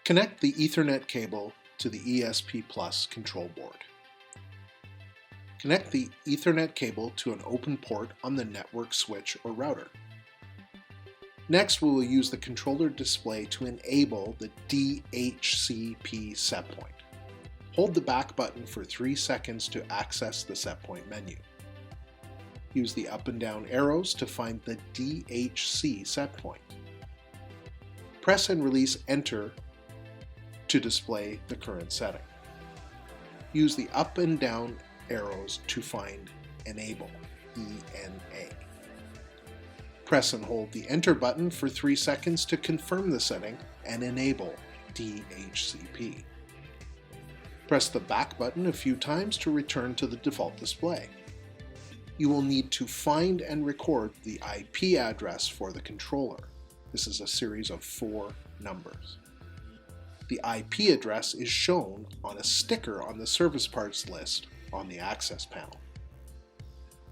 Connect the Ethernet cable to the ESP Plus control board. Connect the Ethernet cable to an open port on the network switch or router. Next, we will use the controller display to enable the DHCP setpoint. Hold the back button for 3 seconds to access the setpoint menu. Use the up and down arrows to find the DHC setpoint. Press and release Enter to display the current setting. Use the up and down arrows to find Enable, ENA. Press and hold the Enter button for 3 seconds to confirm the setting and enable DHCP. Press the back button a few times to return to the default display. You will need to find and record the IP address for the controller. This is a series of 4 numbers. The IP address is shown on a sticker on the service parts list on the access panel.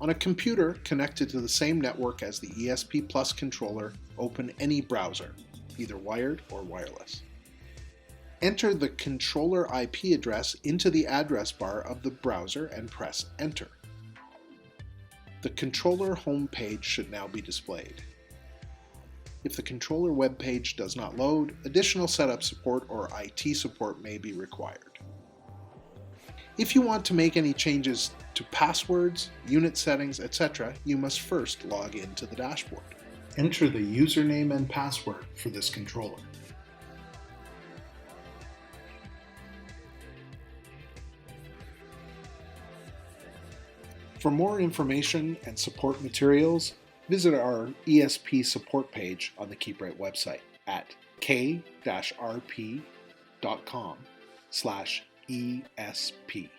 On a computer connected to the same network as the ESP Plus controller, open any browser, either wired or wireless. Enter the controller IP address into the address bar of the browser and press Enter. The controller home page should now be displayed. If the controller web page does not load, additional setup support or IT support may be required. If you want to make any changes to passwords, unit settings, etc., you must first log into the dashboard. Enter the username and password for this controller. For more information and support materials, visit our ESP support page on the KeepRite website at k-rp.com/ESP.